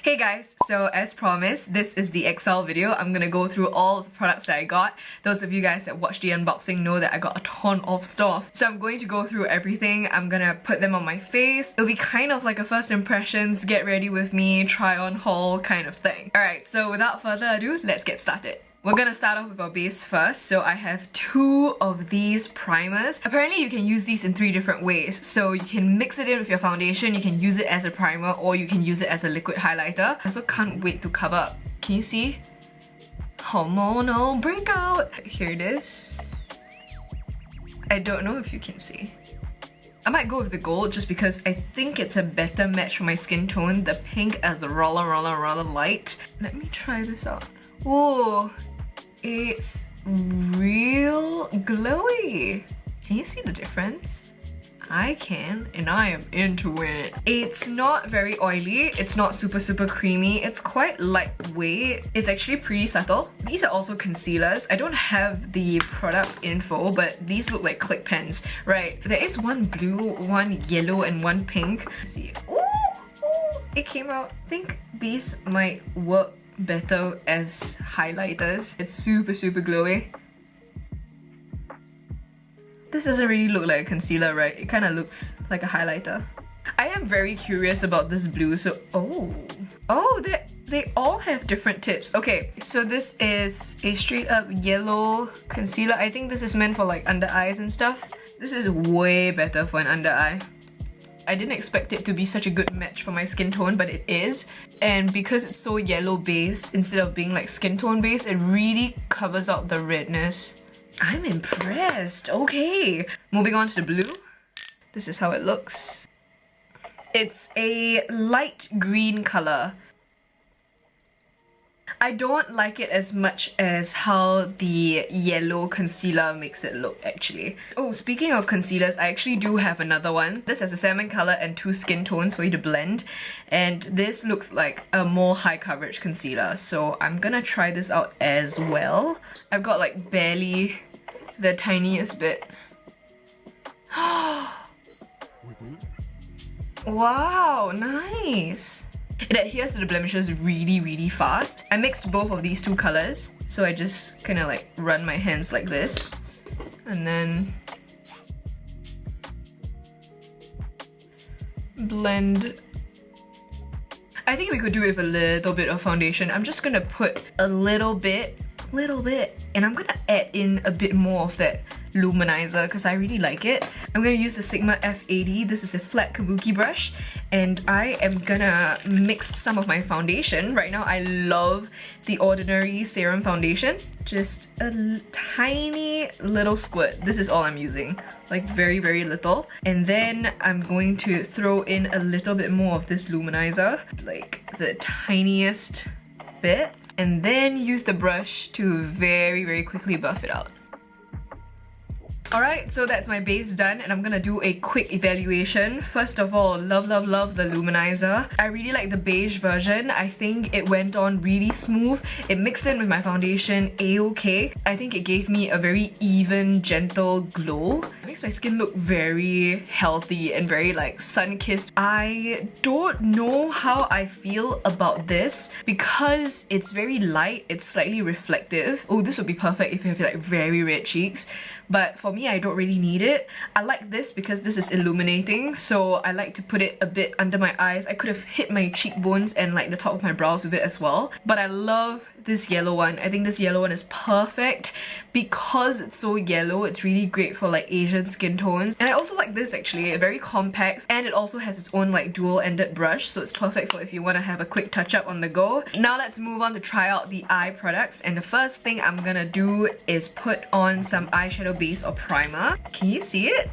Hey guys, so as promised, this is the XL video. I'm gonna go through all of the products that I got. Those of you guys that watched the unboxing know that I got a ton of stuff. So I'm going to go through everything. I'm gonna put them on my face. It'll be kind of like a first impressions, get ready with me, try on haul kind of thing. Alright, so without further ado, let's get started. We're gonna start off with our base first. So I have two of these primers. Apparently you can use these in 3 different ways. So you can mix it in with your foundation, you can use it as a primer, or you can use it as a liquid highlighter. I also can't wait to cover up. Can you see? Hormonal breakout! Here it is. I don't know if you can see. I might go with the gold just because I think it's a better match for my skin tone. The pink as a rather light. Let me try this out. Whoa! It's real glowy. Can you see the difference? I can, and I am into it. It's not very oily, it's not super creamy, it's quite lightweight. It's actually pretty subtle. These are also concealers. I don't have the product info, but these look like click pens. Right, there is one blue, one yellow, and one pink. Let's see. Ooh! It came out. I think these might work better as highlighters. It's super glowy. This doesn't really look like a concealer, right? It kind of looks like a highlighter. I am very curious about this blue, so they all have different tips. Okay, so this is a straight up yellow concealer. I think this is meant for like under eyes and stuff. This is way better for an under eye. I didn't expect it to be such a good match for my skin tone, but it is. And because it's so yellow based instead of being like skin tone based, it really covers out the redness. I'm impressed. Okay, moving on to the blue. This is how it looks. It's a light green color. I don't like it as much as how the yellow concealer makes it look actually. Oh, speaking of concealers, I actually do have another one. This has a salmon color and 2 skin tones for you to blend. And this looks like a more high coverage concealer. So I'm gonna try this out as well. I've got like barely the tiniest bit. Wow, nice! It adheres to the blemishes really fast. I mixed both of these 2 colors, so I just kind of like run my hands like this, and then blend. I think we could do it with a little bit of foundation. I'm just gonna put a little bit, and I'm gonna add in a bit more of that Luminizer because I really like it. I'm gonna use the Sigma F80. This is a flat kabuki brush, and I am gonna mix some of my foundation. Right now I love the Ordinary Serum Foundation. Just a tiny little squirt. This is all I'm using. Like very little. And then I'm going to throw in a little bit more of this Luminizer. Like the tiniest bit. And then use the brush to very quickly buff it out. Alright, so that's my base done, and I'm gonna do a quick evaluation. First of all, love the Luminizer. I really like the beige version. I think it went on really smooth. It mixed in with my foundation a-okay. I think it gave me a very even, gentle glow. It makes my skin look very healthy and very like sun-kissed. I don't know how I feel about this because it's very light, it's slightly reflective. Oh, this would be perfect if you have like very red cheeks. But for me, I don't really need it. I like this because this is illuminating, so I like to put it a bit under my eyes. I could have hit my cheekbones and like the top of my brows with it as well. But I love this yellow one. I think this yellow one is perfect because it's so yellow. It's really great for like Asian skin tones. And I also like this actually, very compact, and it also has its own like dual-ended brush, so it's perfect for if you want to have a quick touch-up on the go. Now let's move on to try out the eye products, and the first thing I'm gonna do is put on some eyeshadow base or primer. Can you see it?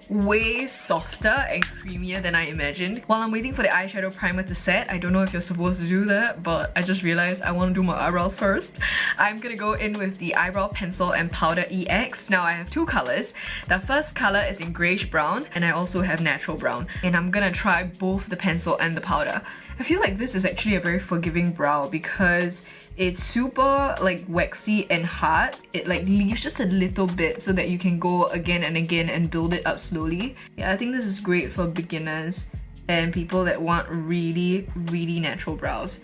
Way softer and creamier than I imagined. While I'm waiting for the eyeshadow primer to set, I don't know if you're supposed to do that, but I just realized I want to do my eyebrows first. I'm gonna go in with the Eyebrow Pencil and Powder EX. Now I have 2 colors. The first color is in greyish brown, and I also have natural brown. And I'm gonna try both the pencil and the powder. I feel like this is actually a very forgiving brow because it's super like waxy and hard. It like leaves just a little bit so that you can go again and again and build it up slowly. Yeah, I think this is great for beginners. and people that want really, really natural brows.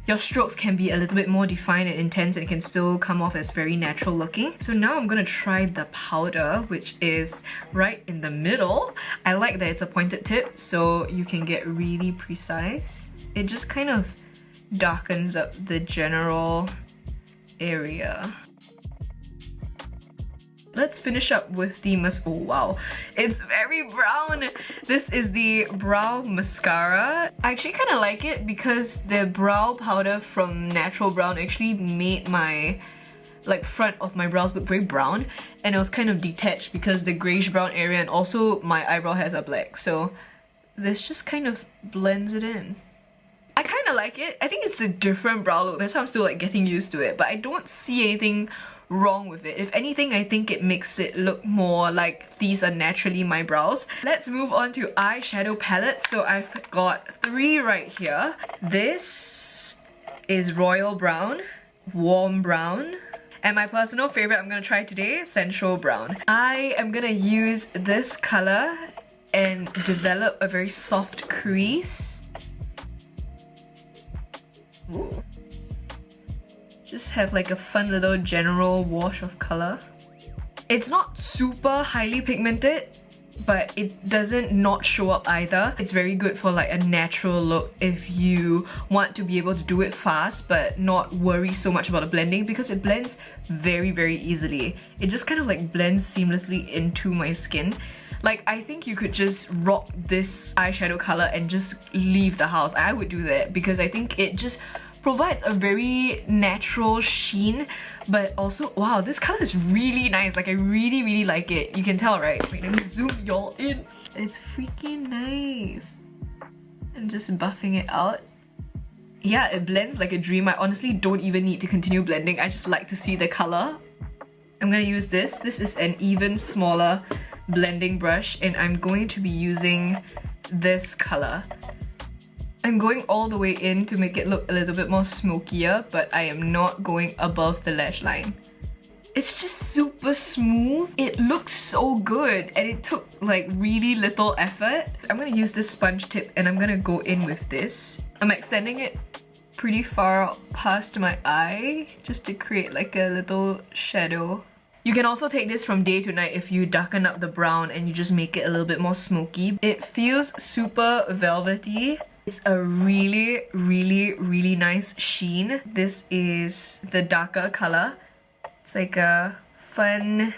Your strokes can be a little bit more defined and intense and can still come off as very natural looking. So now I'm gonna try the powder, which is right in the middle. I like that it's a pointed tip, so you can get really precise. It just kind of darkens up the general area. Let's finish up with the oh wow, it's very brown! This is the brow mascara. I actually kind of like it because the brow powder from Natural Brown actually made my front of my brows look very brown, and it was kind of detached because the greyish brown area and also my eyebrow hairs are black, so this just kind of blends it in. I kind of like it. I think it's a different brow look, that's why I'm still like getting used to it, but I don't see anything wrong with it. If anything, I think it makes it look more like these are naturally my brows. Let's move on to eyeshadow palettes. So I've got 3 right here. This is Royal Brown, Warm Brown, and my personal favorite I'm gonna try today, Sensual Brown. I am gonna use this color and develop a very soft crease. Ooh. Just have like a fun little general wash of color. It's not super highly pigmented, but it doesn't not show up either. It's very good for like a natural look if you want to be able to do it fast but not worry so much about the blending, because it blends very, very easily. It just kind of like blends seamlessly into my skin. Like, I think you could just rock this eyeshadow color and just leave the house. I would do that because I think it just provides a very natural sheen, but also, wow, this color is really nice. Like, I really, really like it. You can tell, right? Wait, let me zoom y'all in. It's freaking nice. I'm just buffing it out. Yeah, it blends like a dream. I honestly don't even need to continue blending. I just like to see the color. I'm gonna use this. This is an even smaller blending brush, and I'm going to be using this color. I'm going all the way in to make it look a little bit more smokier, but I am not going above the lash line. It's just super smooth. It looks so good, and it took like really little effort. I'm gonna use this sponge tip and I'm gonna go in with this. I'm extending it pretty far past my eye just to create like a little shadow. You can also take this from day to night if you darken up the brown and you just make it a little bit more smoky. It feels super velvety. It's a really, really, really nice sheen. This is the darker color. It's like a fun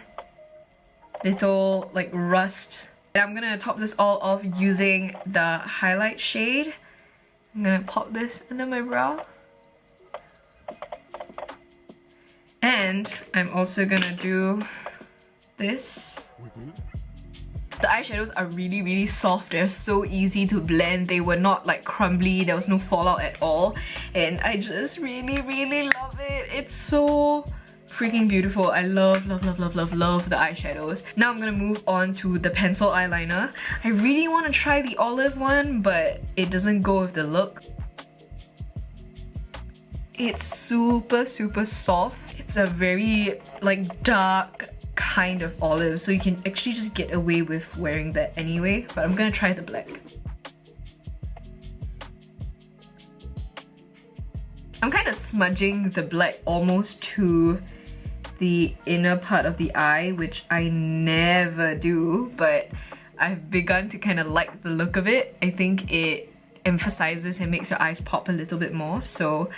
little like rust. And I'm gonna top this all off using the highlight shade. I'm gonna pop this under my brow. And I'm also gonna do this. The eyeshadows are really, really soft. They're so easy to blend. They were not like crumbly. There was no fallout at all. And I just really, really love it. It's so freaking beautiful. I love, love, love, love, love, love the eyeshadows. Now I'm gonna move on to the pencil eyeliner. I really want to try the olive one, but it doesn't go with the look. It's super, super soft. It's a very like dark kind of olive, so you can actually just get away with wearing that anyway, but I'm gonna try the black. I'm kind of smudging the black almost to the inner part of the eye, which I never do, but I've begun to kind of like the look of it. I think it emphasizes and makes your eyes pop a little bit more, so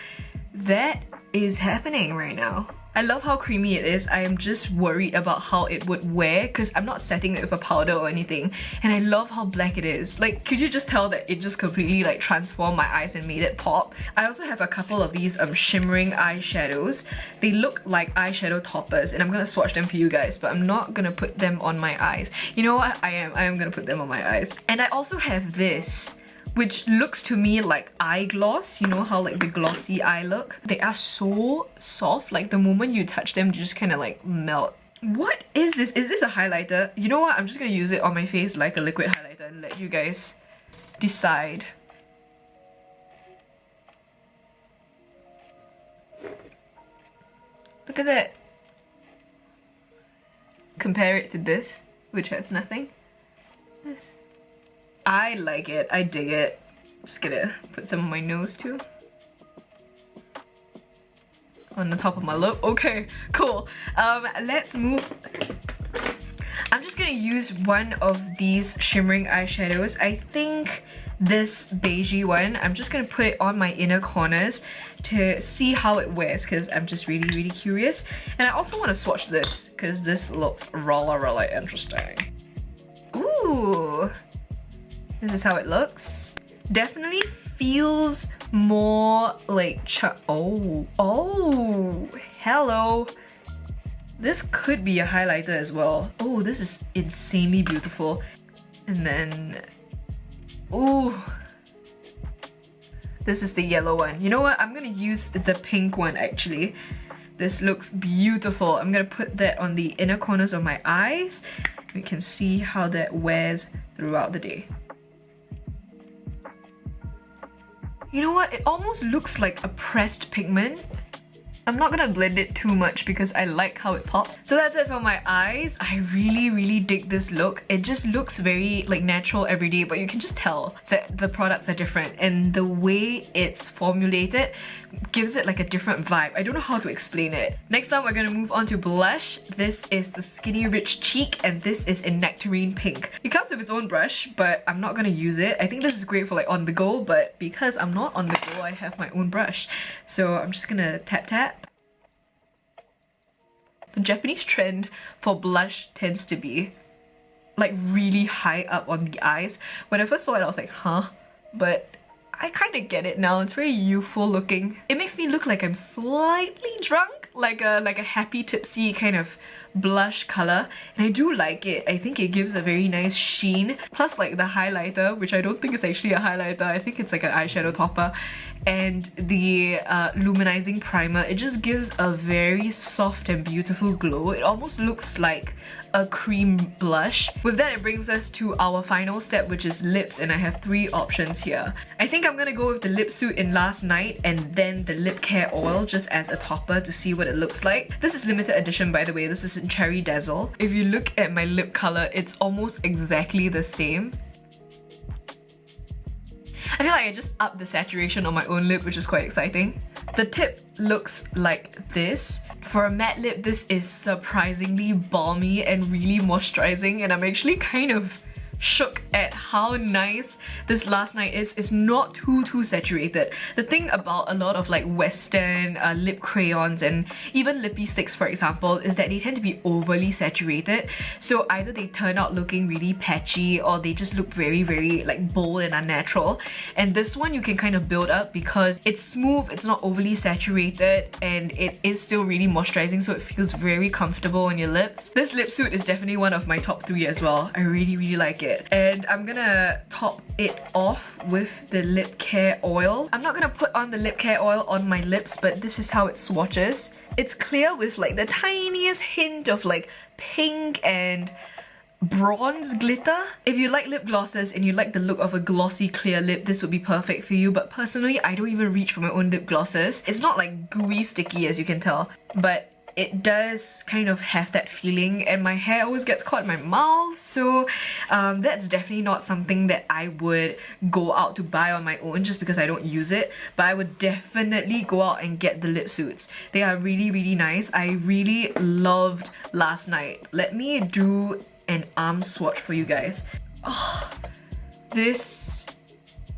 that is happening right now. I love how creamy it is. I am just worried about how it would wear because I'm not setting it with a powder or anything, and I love how black it is. Like, could you just tell that it just completely like transformed my eyes and made it pop? I also have a couple of these shimmering eyeshadows. They look like eyeshadow toppers, and I'm gonna swatch them for you guys, but I'm not gonna put them on my eyes. You know what? I am gonna put them on my eyes. And I also have this, which looks to me like eye gloss. You know how like the glossy eye look? They are so soft, like the moment you touch them, they just kind of like melt. What is this? Is this a highlighter? You know what? I'm just gonna use it on my face like a liquid highlighter and let you guys decide. Look at that. Compare it to this, which has nothing. This. I like it. I dig it. Just gonna put some on my nose too. On the top of my lip. Okay, cool. Let's move. I'm just gonna use one of these shimmering eyeshadows. I think this beigey one. I'm just gonna put it on my inner corners to see how it wears because I'm just really curious. And I also want to swatch this because this looks really interesting. Ooh, this is how it looks. Definitely feels more like oh, hello. This could be a highlighter as well. Oh, this is insanely beautiful. And then, oh, this is the yellow one. You know what? I'm gonna use the pink one actually. This looks beautiful. I'm gonna put that on the inner corners of my eyes. We can see how that wears throughout the day. You know what? It almost looks like a pressed pigment. I'm not gonna blend it too much because I like how it pops. So that's it for my eyes. I really dig this look. It just looks very like natural everyday, but you can just tell that the products are different and the way it's formulated gives it like a different vibe. I don't know how to explain it. Next up, we're gonna move on to blush. This is the Skinny Rich Cheek and this is in Nectarine Pink. It comes with its own brush, but I'm not gonna use it. I think this is great for like on the go, but because I'm not on the go, I have my own brush. So I'm just gonna tap. The Japanese trend for blush tends to be like really high up on the eyes. When I first saw it, I was like, huh? But I kind of get it now. It's very youthful looking. It makes me look like I'm slightly drunk, like a happy tipsy kind of blush color, and I do like it. I think it gives a very nice sheen, plus like the highlighter, which I don't think is actually a highlighter. I think it's like an eyeshadow topper, and the luminizing primer. It just gives a very soft and beautiful glow. It almost looks like a cream blush. With that, it brings us to our final step, which is lips, and I have 3 options here. I think I'm gonna go with the lip suit in Last Night and then the lip care oil just as a topper to see what it looks like. This is limited edition, by the way. This is in Cherry Dazzle. If you look at my lip color, it's almost exactly the same. I feel like I just upped the saturation on my own lip, which is quite exciting. The tip looks like this. For a matte lip, this is surprisingly balmy and really moisturizing, and I'm actually kind of shook at how nice this Last Night is. It's not too saturated. The thing about a lot of like Western lip crayons and even lippy sticks, for example, is that they tend to be overly saturated. So either they turn out looking really patchy or they just look very like bold and unnatural. And this one you can kind of build up because it's smooth, it's not overly saturated, and it is still really moisturizing, so it feels very comfortable on your lips. This lip suit is definitely one of my top 3 as well. I really like it. And I'm gonna top it off with the lip care oil. I'm not gonna put on the lip care oil on my lips, but this is how it swatches. It's clear with like the tiniest hint of like pink and bronze glitter. If you like lip glosses and you like the look of a glossy clear lip, this would be perfect for you, but personally I don't even reach for my own lip glosses. It's not like gooey sticky, as you can tell, but it does kind of have that feeling, and my hair always gets caught in my mouth, so that's definitely not something that I would go out to buy on my own just because I don't use it, but I would definitely go out and get the lip suits. They are really nice. I really loved Last Night. Let me do an arm swatch for you guys. Oh, this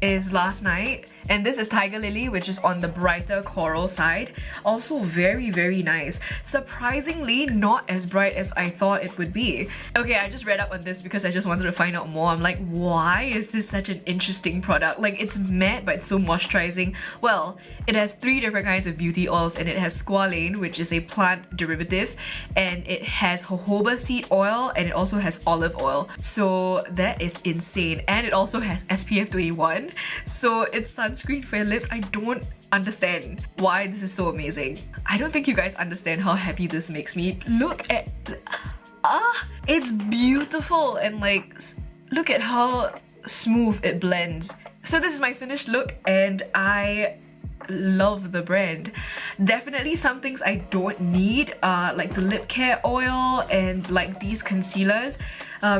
is Last Night, and this is Tiger Lily, which is on the brighter coral side. Also very nice. Surprisingly not as bright as I thought it would be. Okay, I just read up on this because I just wanted to find out more. I'm like, why is this such an interesting product? Like, it's matte but it's so moisturizing. Well, it has 3 different kinds of beauty oils, and it has squalane, which is a plant derivative, and it has jojoba seed oil, and it also has olive oil. So that is insane. And it also has SPF 21. So it's sunscreen for your lips. I don't understand why this is so amazing. I don't think you guys understand how happy this makes me. Look at... it's beautiful, and like, look at how smooth it blends. So this is my finished look, and I love the brand. Definitely some things I don't need, like the lip care oil and like these concealers.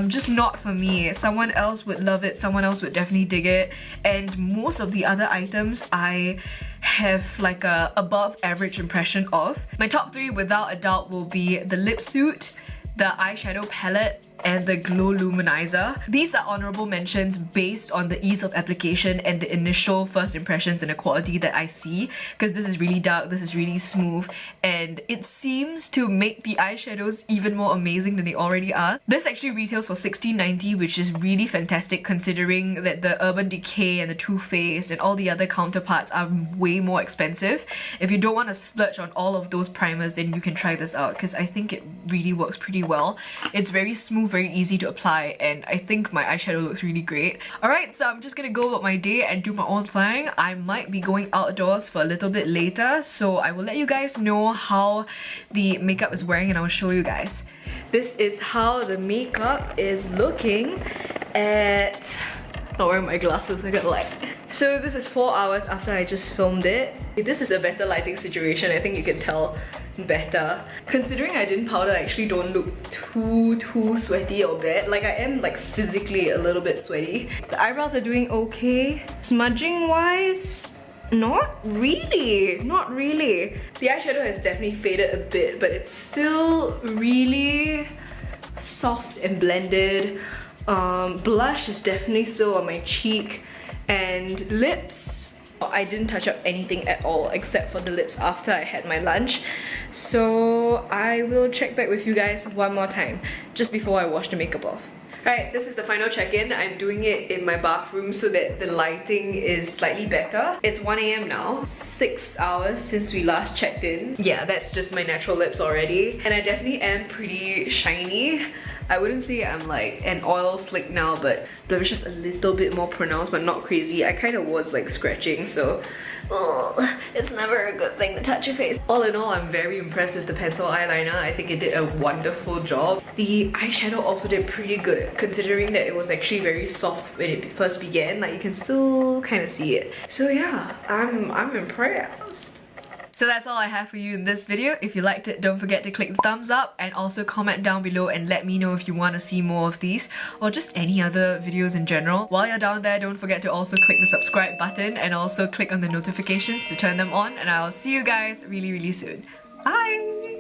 just not for me. Someone else would love it, someone else would definitely dig it, and most of the other items I have like a above average impression of. My top 3 without a doubt will be the lip suit, the eyeshadow palette, and the Glow Luminizer. These are honorable mentions based on the ease of application and the initial first impressions and the quality that I see, because this is really dark, this is really smooth, and it seems to make the eyeshadows even more amazing than they already are. This actually retails for $16.90, which is really fantastic considering that the Urban Decay and the Too Faced and all the other counterparts are way more expensive. If you don't want to splurge on all of those primers, then you can try this out because I think it really works pretty well. It's very smooth, very easy to apply, and I think my eyeshadow looks really great. Alright, so I'm just gonna go about my day and do my own thing. I might be going outdoors for a little bit later, so I will let you guys know how the makeup is wearing and I will show you guys. This is how the makeup is looking at... not wearing my glasses, I got light. So this is 4 hours after I just filmed it. This is a better lighting situation, I think you can tell better. Considering I didn't powder, I actually don't look too sweaty or bad. Like I am like physically a little bit sweaty. The eyebrows are doing okay. Smudging wise, not really. The eyeshadow has definitely faded a bit, but it's still really soft and blended. Blush is definitely still on my cheek, and lips, I didn't touch up anything at all except for the lips after I had my lunch. So I will check back with you guys one more time just before I wash the makeup off. Alright, this is the final check-in. I'm doing it in my bathroom so that the lighting is slightly better. It's 1 AM now, 6 hours since we last checked in. Yeah, that's just my natural lips already. And I definitely am pretty shiny. I wouldn't say I'm like an oil slick now, but blemish is just a little bit more pronounced, but not crazy. I kind of was like scratching, so it's never a good thing to touch your face. All in all, I'm very impressed with the pencil eyeliner. I think it did a wonderful job. The eyeshadow also did pretty good, considering that it was actually very soft when it first began. Like you can still kind of see it. So yeah, I'm impressed. So that's all I have for you in this video. If you liked it, don't forget to click the thumbs up and also comment down below and let me know if you want to see more of these or just any other videos in general. While you're down there, don't forget to also click the subscribe button and also click on the notifications to turn them on, and I'll see you guys really soon. Bye!